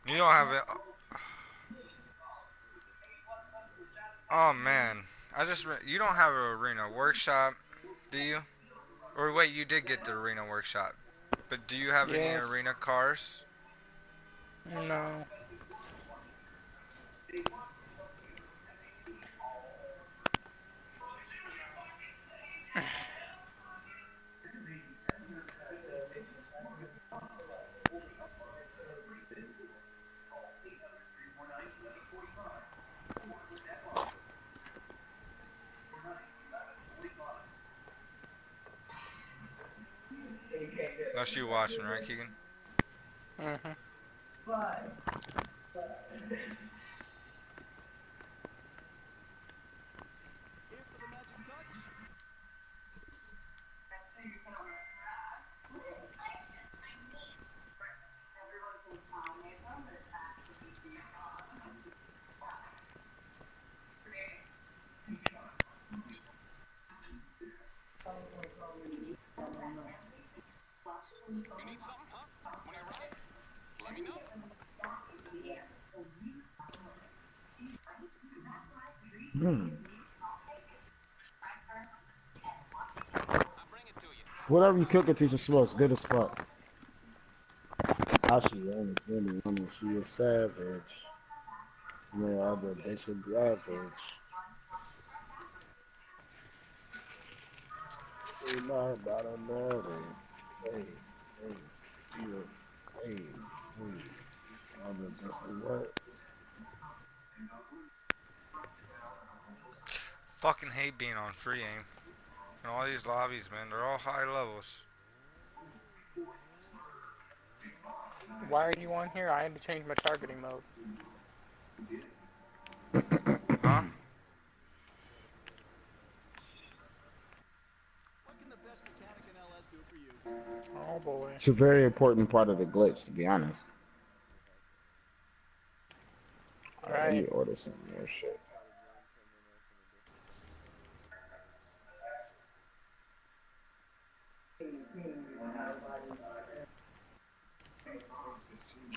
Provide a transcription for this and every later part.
You don't have it. Oh man, you don't have an arena workshop, do you? Or wait, you did get the arena workshop, but do you have any Yes. arena cars? No. That's you watching, right, Keegan? Mhm. Hmm. Whatever you cook, it teaches smells good as fuck. How she runs, really woman, she is savage. No other bitch would be average. She not about a matter. Hey, hey, yeah, hey, hey. Other bitch would what? Fucking hate being on free aim. And all these lobbies, man, they're all high levels. Why are you on here? I had to change my targeting mode. Huh? Oh boy. It's a very important part of the glitch, to be honest. Let me Alright. order some more shit.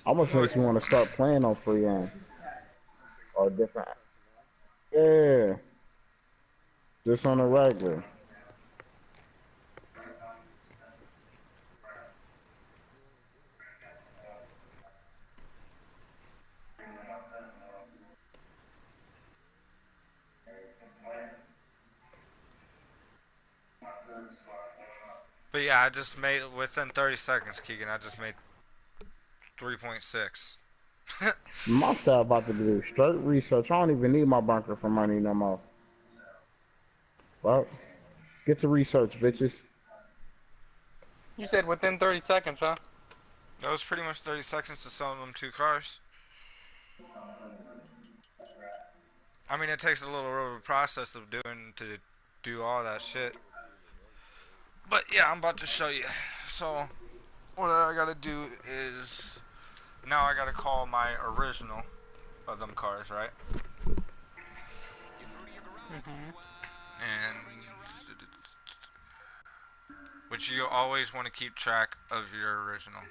Almost What? makes me want to start playing on free game or different. Yeah, just on a regular. But yeah, I just made within 30 seconds, Keegan. I just made 3.6. My staff about to do straight research. I don't even need my bunker for money no more. Well, get to research, bitches. You said within 30 seconds, huh? That was pretty much 30 seconds to sell them two cars. I mean, it takes a little of a process of doing to do all that shit. But yeah, I'm about to show you. So what I gotta do is now I gotta call my original of them cars, right? Mhm. And which you always want to keep track of your original.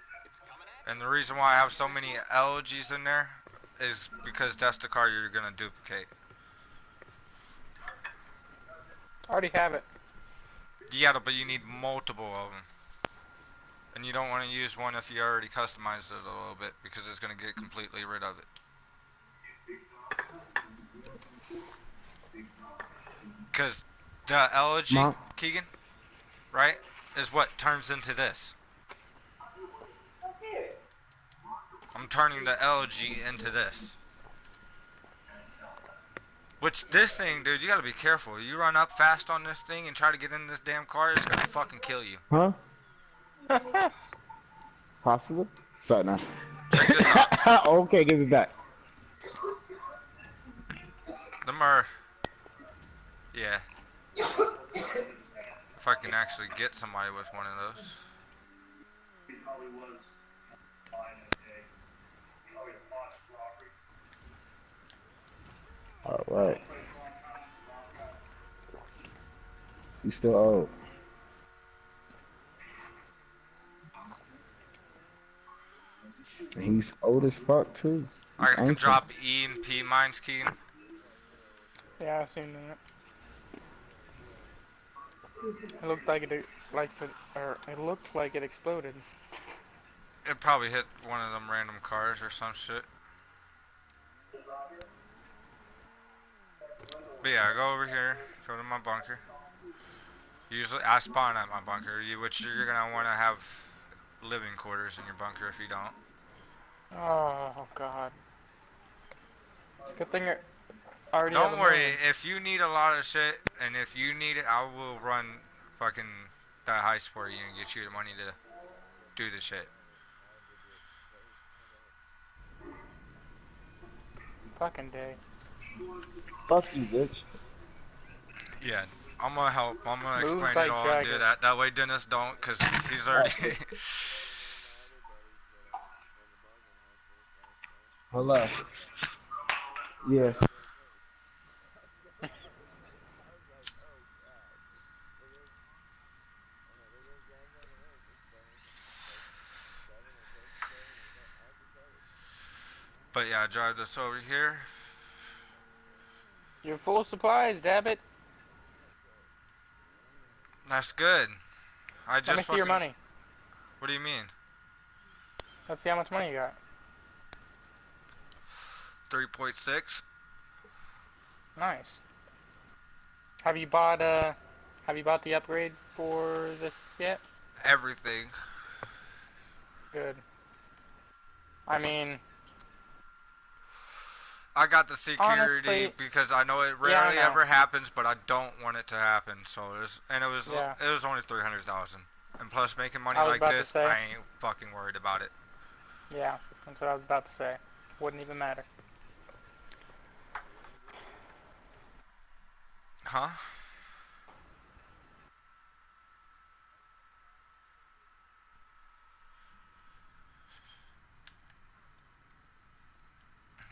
And the reason why I have so many LGs in there is because that's the car you're gonna duplicate. I already have it. Yeah, but you need multiple of them. And you don't want to use one if you already customized it a little bit because it's going to get completely rid of it. Because the LG, My, Keegan, right, is what turns into this. I'm turning the LG into this. Which this thing, dude, you gotta be careful. You run up fast on this thing and try to get in this damn car, it's gonna fucking kill you. huh? Possible? Sorry, now. Check this out. Okay, give it back. The Mer, yeah. If I can actually get somebody with one of those. All right. You still old. He's old as fuck too. He's I can ancient. drop E and P mines, Keegan. Yeah, I've seen that. It looked like it looked like it exploded. It probably hit one of them random cars or some shit. But yeah, go over here. Go to my bunker. Usually, I spawn at my bunker, which you're gonna want to have living quarters in your bunker if you don't. Oh god. It's a good thing I already have Don't a worry, million. if you need a lot of shit, and if you need it, I will run fucking that heist for you and get you the money to do the shit. Fucking day. Fuck you, bitch. Yeah, I'm gonna help. I'm gonna Move explain it like all and do Jagger. that. That way Dennis don't, cause he's already... Hello. Yeah. But yeah, drive this over here. You're full of supplies, damn it. That's good. I Let me just see your fucking... money. What do you mean? Let's see how much money you got. 3.6? Nice. Have you bought the upgrade for this yet? Everything. Good. I mean, I got the security honestly, because I know it yeah, I rarely know. ever happens, but I don't want it to happen. So Yeah. it was only 300,000. And plus, making money I was like about to this, say. I ain't fucking worried about it. Yeah, that's what I was about to say. Wouldn't even matter. Huh?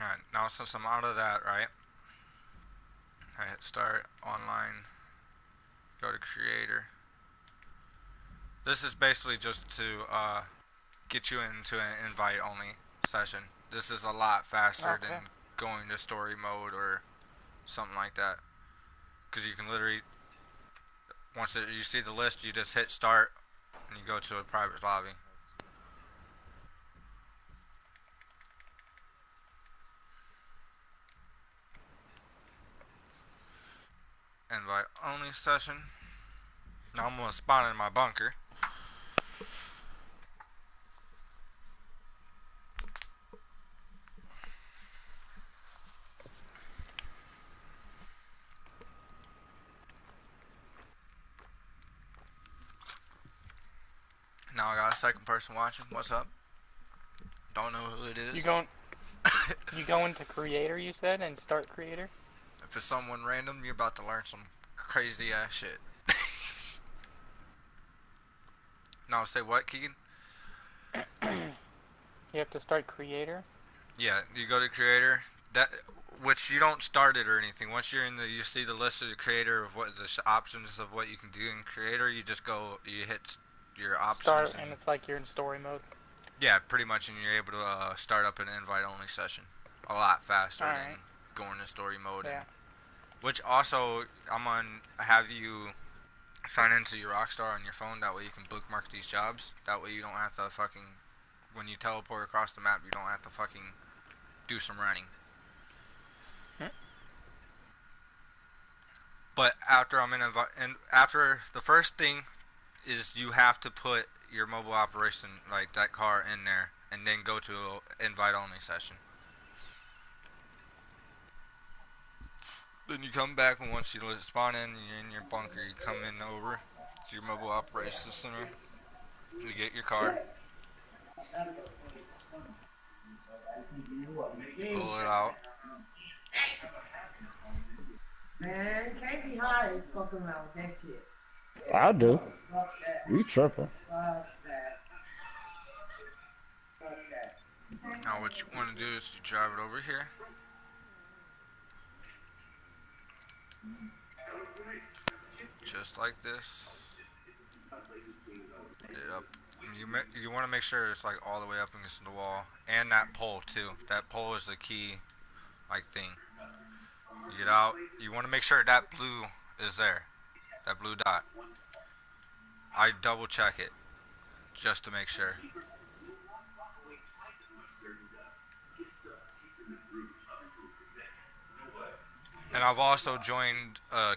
Alright, now since I'm out of that, right? I hit start online. Go to creator. This is basically just to get you into an invite only session. This is a lot faster than Okay. going to story mode or something like that. Because you can literally, you see the list, you just hit start and you go to a private lobby. Invite only session. Now I'm going to spawn in my bunker. Now I got a second person watching. What's up? Don't know who it is. You go into creator, you said, and start creator? If it's someone random, you're about to learn some crazy ass shit. Now say what, Keegan? You have to start creator? Yeah, you go to creator. That which you don't start it or anything. Once you're in you see the list of the creator of what the options of what you can do in creator. You just go, you hit your options. Start, and it's like you're in story mode. Yeah, pretty much, and you're able to start up an invite only session a lot faster than going to story mode. Yeah. Which also, I'm gonna have you sign into your Rockstar on your phone. That way you can bookmark these jobs. That way you don't have to fucking, when you teleport across the map, you don't have to fucking do some running. But after after the first thing is you have to put your mobile operation, like that car, in there, and then go to an invite only session. Then you come back, and once you spawn in, you're in your bunker. You come in over to your mobile operations center. You get your car. Pull it out. Man, can't be high and fuck around with that shit. I do. Fuck that. You tripping. Fuck that. Fuck that. Now what you want to do is you drive it over here. Just like this. Yep. You want to make sure it's like all the way up against the wall, and that pole too. That pole is the key, like thing. You get out. You want to make sure that blue is there, that blue dot. I double check it just to make sure. And I've also joined a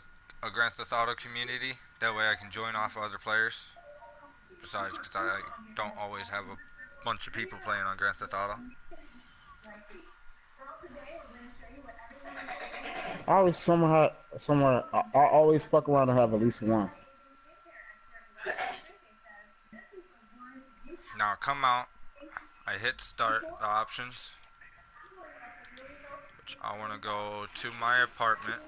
Grand Theft Auto community. That way I can join off of other players. Besides, because I don't always have a bunch of people playing on Grand Theft Auto. I always somewhere I always fuck around and have at least one. Now come out. I hit start the options. Which I want to go to my apartment,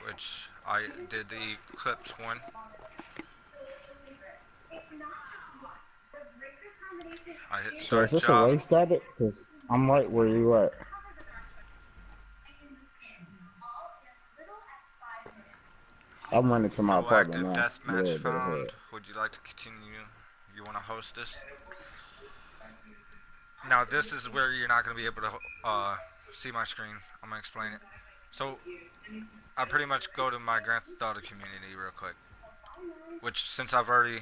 which I did the Eclipse one. I hit So start is this a job. waste of it? Cause I'm right where you at. I'm running to my apartment Proactive now. deathmatch Yeah, go found. ahead. Would you like to continue? You want to host this? Now this is where you're not going to be able to see my screen. I'm going to explain it. So I pretty much go to my Grand Theft Auto community real quick. Which, since I've already...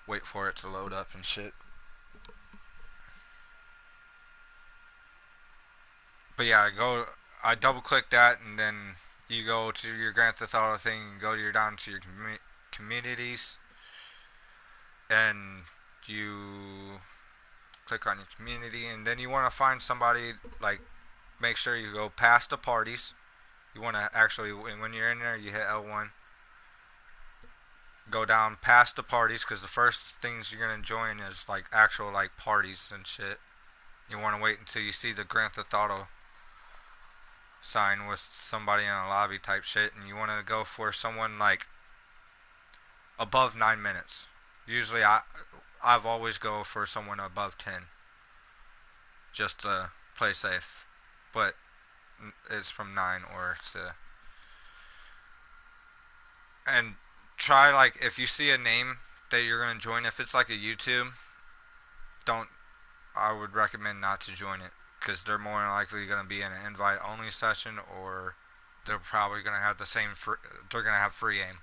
Wait for it to load up and shit. But yeah, I double click that, and then you go to your Grand Theft Auto thing, and go down to your communities, and you click on your community, and then you want to find somebody, like, make sure you go past the parties. You want to actually, when you're in there, you hit L1. Go down past the parties, because the first things you're going to join is, like, actual, like, parties and shit. You want to wait until you see the Grand Theft Auto sign with somebody in a lobby type shit, and you want to go for someone, like, above 9 minutes. Usually I've always go for someone above 10. Just to play safe. But it's from 9 or to... And try, like, if you see a name that you're going to join, if it's like a YouTube, I would recommend not to join it, because they're more than likely going to be in an invite only session, or they're probably going to have they're going to have free aim.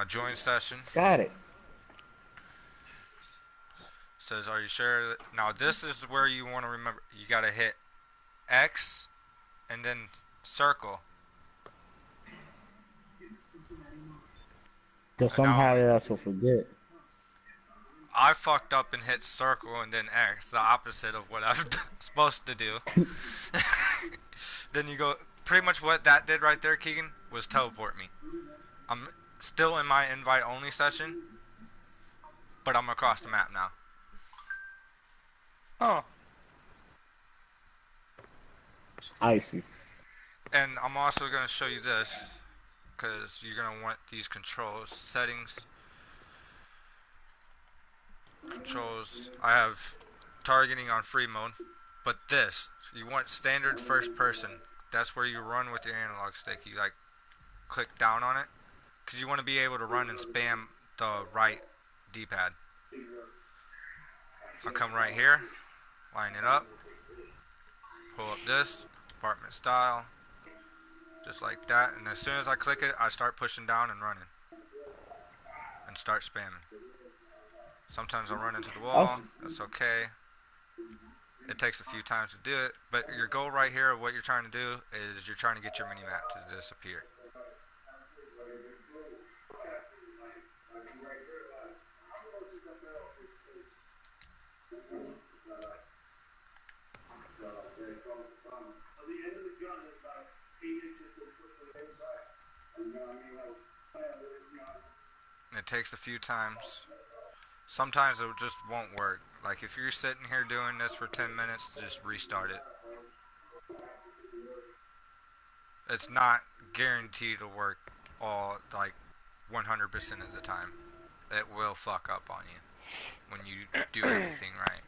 Join session. Got it. Says, are you sure? Now this is where you want to remember, you got to hit X and then circle. Cause somehow your ass will forget. I fucked up and hit circle and then X, the opposite of what I'm supposed to do. Then you go, pretty much what that did right there, Keegan, was teleport me. I'm still in my invite only session, but I'm across the map now. Oh. Icy. And I'm also going to show you this, because you're going to want these controls. Settings. Controls. I have targeting on free mode, but this, you want standard first person. That's where you run with your analog stick. You, like, click down on it, because you want to be able to run and spam the right D-pad. I'll come right here, line it up, pull up this, apartment style, just like that, and as soon as I click it, I start pushing down and running, and start spamming. Sometimes I'll run into the wall, that's okay. It takes a few times to do it, but your goal right here of what you're trying to do is you're trying to get your mini-map to disappear. It takes a few times. Sometimes it just won't work. Like, if you're sitting here doing this for 10 minutes, just restart it. It's not guaranteed to work all, like, 100% of the time. It will fuck up on you when you do everything right.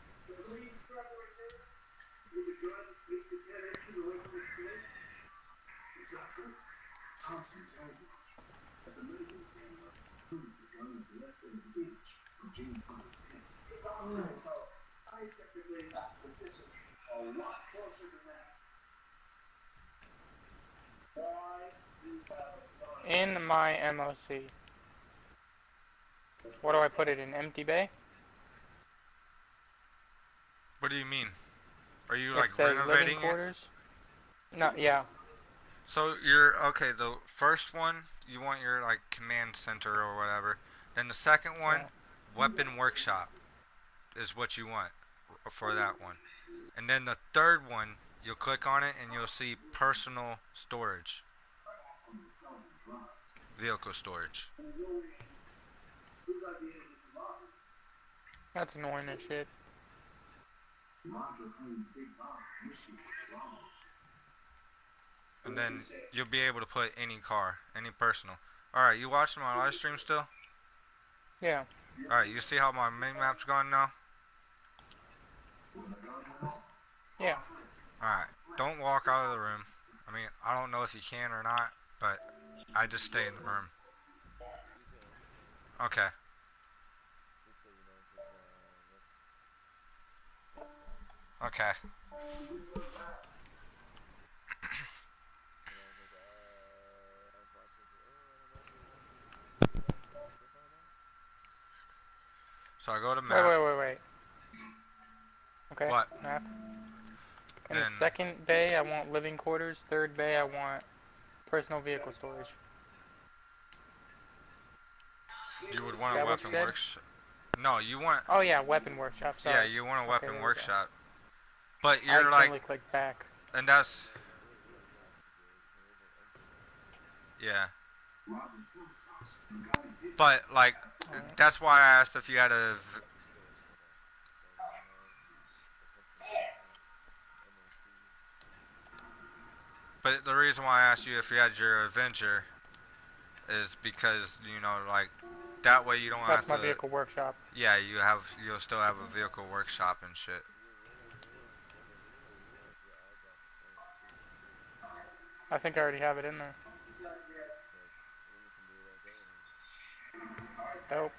In my MOC. What do I put it in? Empty bay? What do you mean? Are you It like says living renovating it? quarters. No, yeah. So you're okay. The first one you want your like command center or whatever. Then the second one, Yeah. weapon workshop, is what you want for that one. And then the third one, you'll click on it and you'll see personal storage, vehicle storage. That's annoying as shit. And then you'll be able to put any car, any personal. Alright, you watching my live stream still? Yeah. Alright, you see how my main map's gone now? Yeah. Alright, don't walk out of the room. I mean, I don't know if you can or not, but I just stay in the room. Okay. Okay. So I go to map. Wait. Okay. What? Map. In the Then second bay, I want living quarters. Third bay, I want personal vehicle storage. you would Is want a that what you weapon said? workshop. No, you want. Oh yeah, weapon workshop. Sorry. Yeah, you want a Okay, weapon there we go. workshop. But I you're like. accidentally clicked back. And that's. Yeah. But, like, Alright. that's why I asked if you had a. But the reason why I asked you if you had your Avenger is because, you know, like, that way you don't That's have my to. vehicle workshop. Yeah, you'll still have a vehicle workshop and shit. I think I already have it in there. Dope.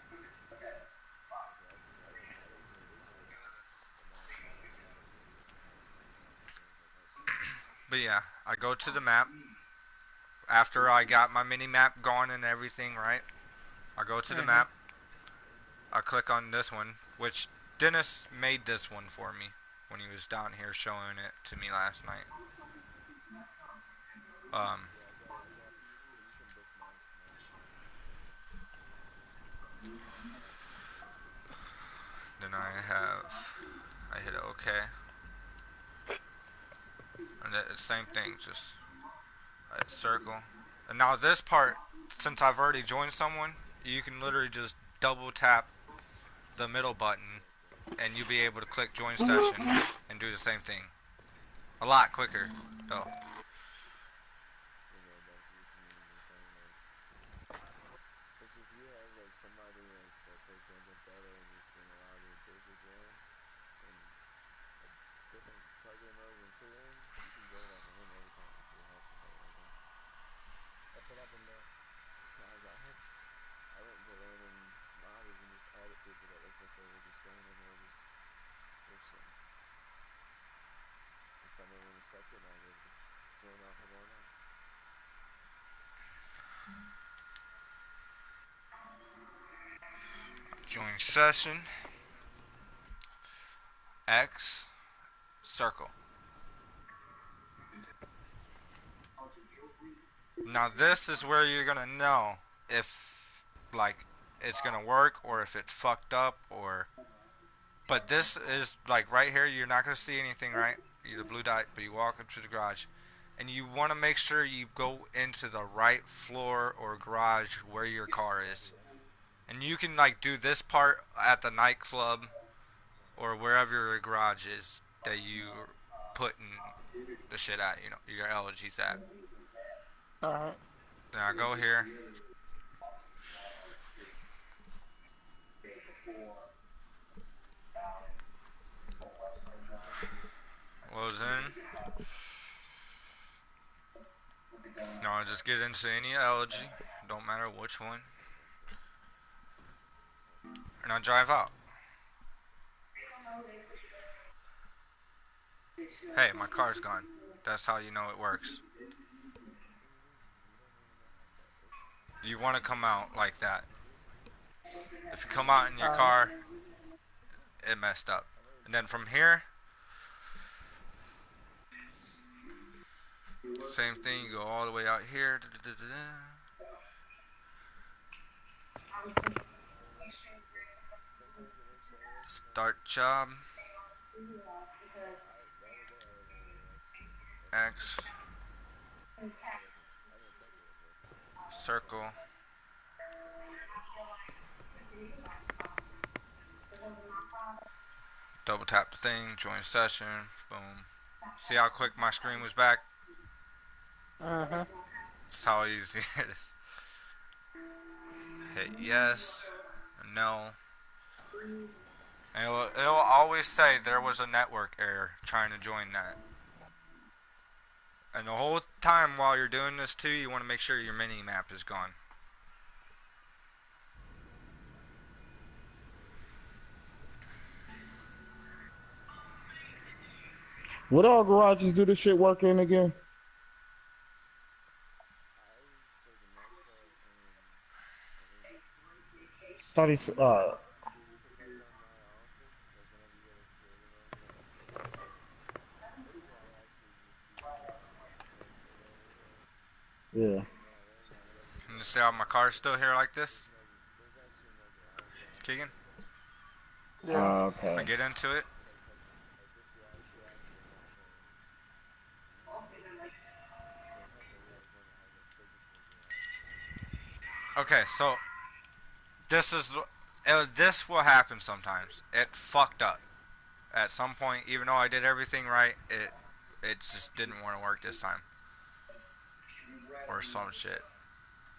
But yeah, I go to the map. After I got my mini map going and everything, right? I go to the map. I click on this one, which Dennis made this one for me when he was down here showing it to me last night. Then I hit OK. And the same thing, just I hit circle. And now this part, since I've already joined someone, you can literally just double tap the middle button and you'll be able to click join session and do the same thing. A lot quicker, though. Join session. X. Circle. Now this is where you're gonna know if like it's gonna work or if it's fucked up or. But this is like right here. You're not gonna see anything, right? You're the blue dot, but you walk up to the garage, and you want to make sure you go into the right floor or garage where your car is. And you can like do this part at the nightclub or wherever your garage is that you putting the shit at, you know, your LG's at. Alright. Then I go here. Loads in. No, just get into any elegy. Don't matter which one. And I drive out. Hey, my car's gone. That's how you know it works. You want to come out like that. If you come out in your Alright. car, it messed up. And then from here, same thing. You go all the way out here. Start job. X. Circle. Double tap the thing. Join session. Boom. See how quick my screen was back? Mm-hmm. That's how easy it is. Hit yes. No. And it'll always say there was a network error trying to join that. And the whole time while you're doing this too, you want to make sure your mini map is gone. What all garages do this shit work in again? Thought he's yeah. Can you see how my car's still here like this? Keegan? Yeah. I Okay. get into it. Okay, so this will happen sometimes. It fucked up at some point, even though I did everything right. It just didn't want to work this time, or some shit.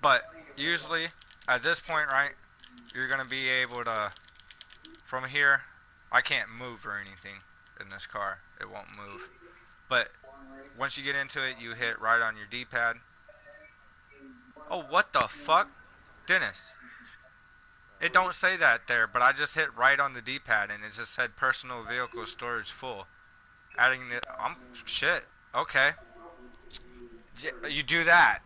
But usually at this point, right, you're gonna be able to from here. I can't move or anything in this car. It won't move. But once you get into it, you hit right on your D-pad. Oh, what the fuck, Dennis? It don't say that there, but I just hit right on the D-pad and it just said personal vehicle storage full. Adding the shit. Okay. You do that,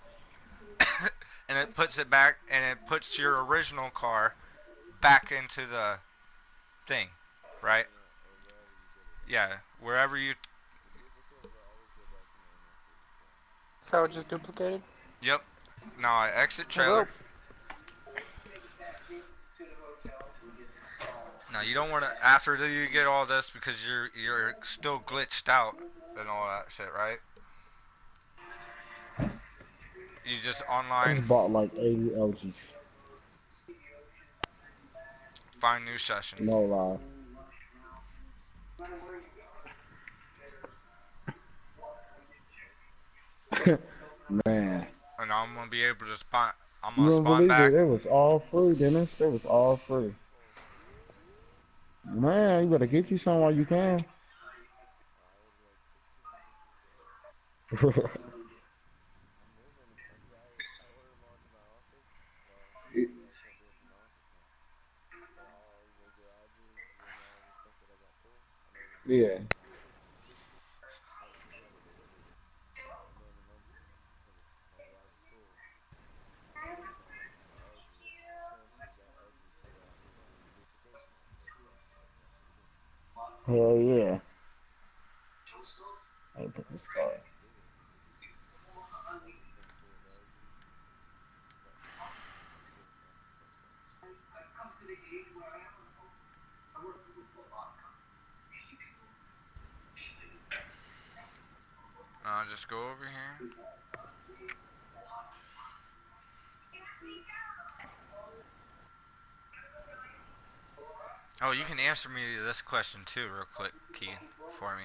and it puts it back, and it puts your original car back into the thing, right? Yeah, wherever you. So it just duplicated? Yep. Now I exit Hello? trailer. Now you don't want to after you get all this because you're still glitched out and all that shit, right? You just I online just bought like 80 LGs. find new session. No lie. Man. And I'm gonna be able to spawn. I'm You gonna wouldn't spawn believe back. it. It was all free, Dennis. It was all free. Man, you better get you some while you can. Yeah. Hell yeah. Let me put this car. I'll just go over here. Oh, you can answer me this question too, real quick, Keegan, for me.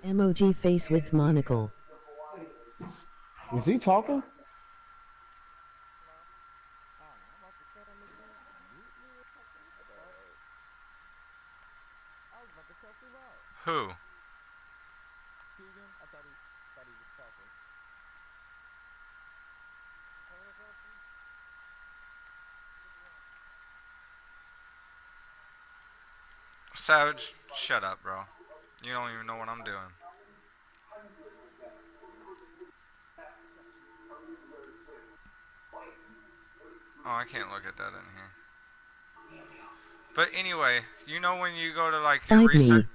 Emoji face with monocle. Is he talking? Who? Savage, shut up, bro. You don't even know what I'm doing. Oh, I can't look at that in here. But anyway, you know when you go to like your Find research, me.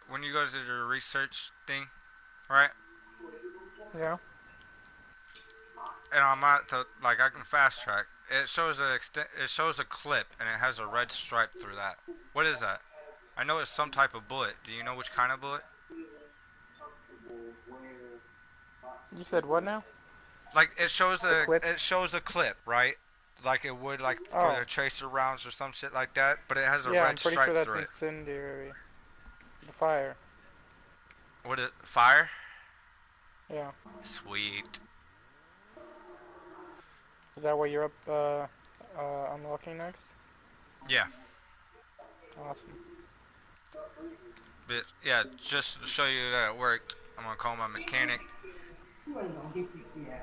when you go to your research thing, right? Yeah. And I'm at the like I can fast track. It shows it shows a clip and it has a red stripe through that. What is that? I know it's some type of bullet. Do you know which kind of bullet? You said what now? Like The clip? it shows a clip, right? Like it would like for Oh. their tracer rounds or some shit like that, but it has a Yeah, I'm red pretty sure stripe that's through it. incendiary. The fire. What is fire? Yeah. Sweet. Is that what you're unlocking next? Yeah. Awesome. But yeah, just to show you that it worked, I'm gonna call my mechanic. You ain't gonna get 60 out.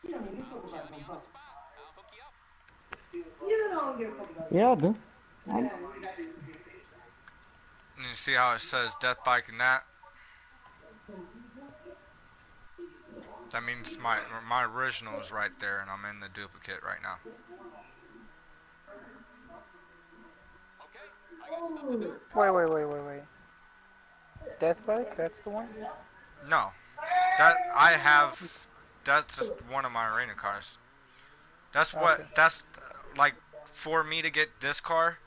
You don't even talk about one buck. You don't give a fuck about Yeah, I do. And you see how it says death bike and that? That means my original is right there and I'm in the duplicate right now. Wait. Death Bike? That's the one? No. That I have that's just one of my arena cars. That's what Okay. that's like for me to get this car,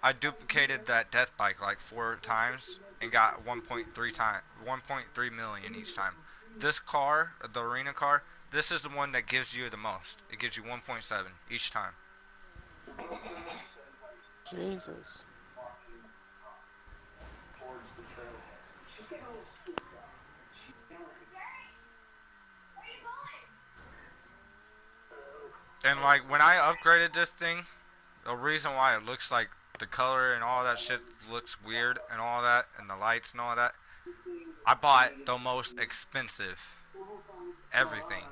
I duplicated that death bike like 4 times and got 1.3 million each time. This car, the arena car, this is the one that gives you the most. It gives you 1.7 each time. Jesus. And like when I upgraded this thing, the reason why it looks like the color and all that shit looks weird and all that and the lights and all that, I bought the most expensive everything.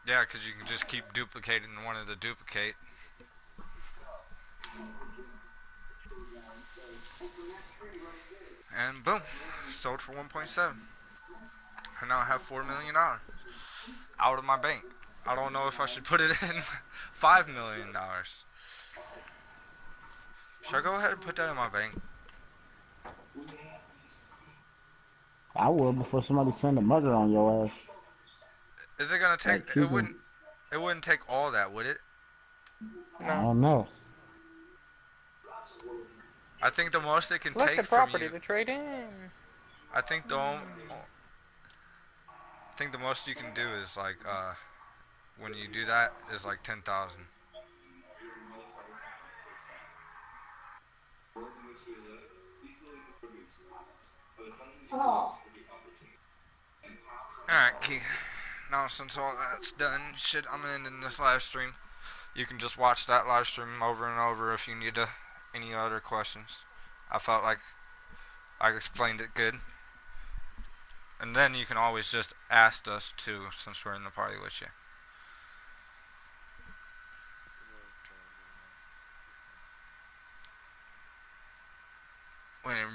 Yeah, because you can just keep duplicating one of the duplicate. And boom, sold for 1.7. And now I have $4 million out of my bank. I don't know if I should put it in $5 million. Should I go ahead and put that in my bank? I would before somebody send a murder on your ass. Is it gonna take? Like Cuban. It wouldn't take all that, would it? I No. don't know. I think the most it can take Selected from property you. to trade in. I think the most you can do is like when you do that is like 10,000. Oh. Alright, Keith. Now since all that's done, shit, I'm ending this live stream. You can just watch that live stream over and over if you need any other questions. I felt like I explained it good. And then you can always just ask us too, since we're in the party with you. Wait a